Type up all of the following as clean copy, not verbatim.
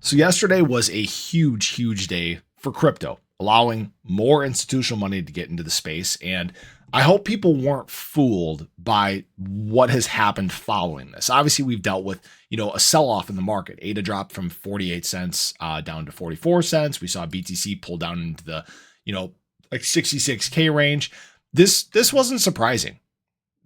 So yesterday was a huge day for crypto, allowing more institutional money to get into the space. And I hope people weren't fooled by what has happened following this. Obviously, we've dealt with, a sell-off in the market. ADA dropped from 48 cents down to 44 cents. We saw BTC pull down into the, like 66K range. This wasn't surprising.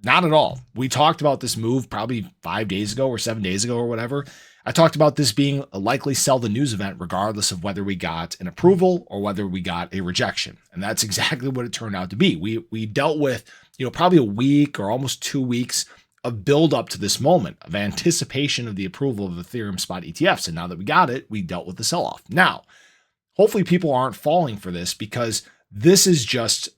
Not at all. We talked about this move probably 5 days ago or 7 days ago or whatever. I talked about this being a likely sell the news event, regardless of whether we got an approval or whether we got a rejection. And that's exactly what it turned out to be. We dealt with, probably a week or almost 2 weeks of build up to this moment of anticipation of the approval of Ethereum spot ETFs. And now that we got it, we dealt with the sell-off. Now, hopefully people aren't falling for this because this is just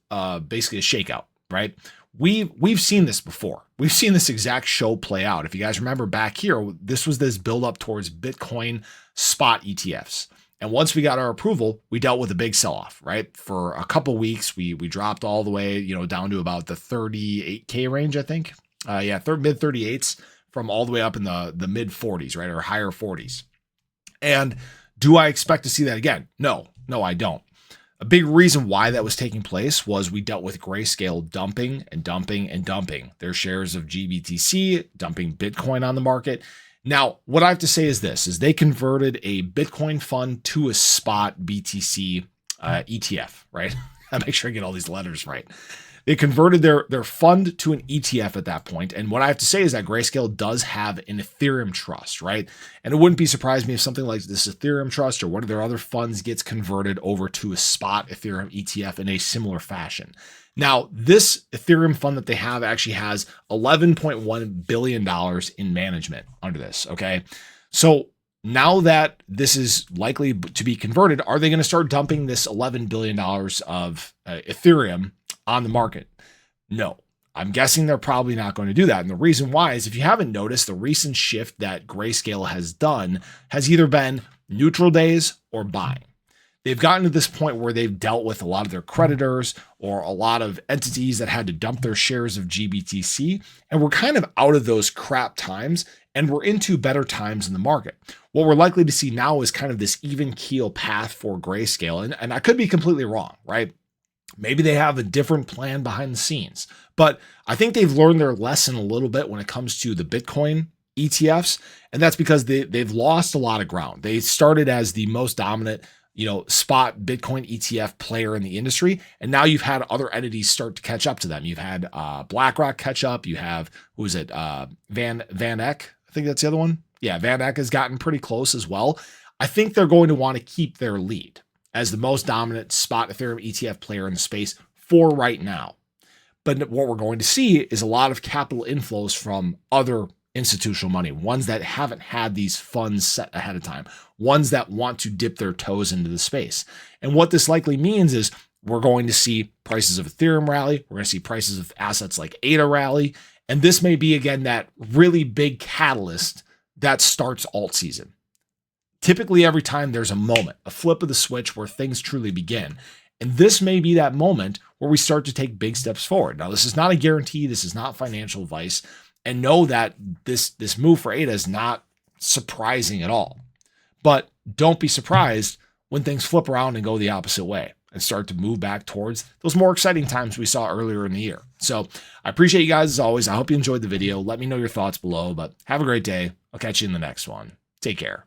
basically a shakeout, right? We've seen this before. We've seen this exact show play out. If you guys remember back here, this was this build up towards Bitcoin spot ETFs. And once we got our approval, we dealt with a big sell-off, right? For a couple weeks, we dropped all the way, down to about the 38K range, I think. Mid 38s from all the way up in the mid 40s, right? Or higher 40s. And do I expect to see that again? No, I don't. A big reason why that was taking place was we dealt with Grayscale dumping their shares of GBTC, dumping Bitcoin on the market. Now, what I have to say is this, is they converted a Bitcoin fund to a spot BTC ETF, right? I make sure I get all these letters right. They converted their fund to an ETF at that point. And what I have to say is that Grayscale does have an Ethereum trust, right? And it wouldn't be surprised me if something like this Ethereum trust or one of their other funds gets converted over to a spot Ethereum ETF in a similar fashion. Now, this Ethereum fund that they have actually has $11.1 billion in management under this, okay? So now that this is likely to be converted, are they going to start dumping this $11 billion of Ethereum on the market? No, I'm guessing they're probably not going to do that. And the reason why is, if you haven't noticed, the recent shift that Grayscale has done has either been neutral days or buying. They've gotten to this point where they've dealt with a lot of their creditors or a lot of entities that had to dump their shares of GBTC. And we're kind of out of those crap times and we're into better times in the market. What we're likely to see now is kind of this even keel path for Grayscale. And I could be completely wrong, right? Maybe they have a different plan behind the scenes, but I think they've learned their lesson a little bit when it comes to the Bitcoin ETFs. And that's because they've lost a lot of ground. They started as the most dominant, spot Bitcoin ETF player in the industry. And now you've had other entities start to catch up to them. You've had BlackRock catch up. You have, who is it? Van Eck. I think that's the other one. Yeah. Van Eck has gotten pretty close as well. I think they're going to want to keep their lead as the most dominant spot Ethereum ETF player in the space for right now. But what we're going to see is a lot of capital inflows from other institutional money, ones that haven't had these funds set ahead of time, ones that want to dip their toes into the space. And what this likely means is we're going to see prices of Ethereum rally. We're going to see prices of assets like ADA rally. And this may be, again, that really big catalyst that starts alt season. Typically, every time there's a moment, a flip of the switch where things truly begin. And this may be that moment where we start to take big steps forward. Now, this is not a guarantee. This is not financial advice. And know that this move for ADA is not surprising at all. But don't be surprised when things flip around and go the opposite way and start to move back towards those more exciting times we saw earlier in the year. So I appreciate you guys as always. I hope you enjoyed the video. Let me know your thoughts below, but have a great day. I'll catch you in the next one. Take care.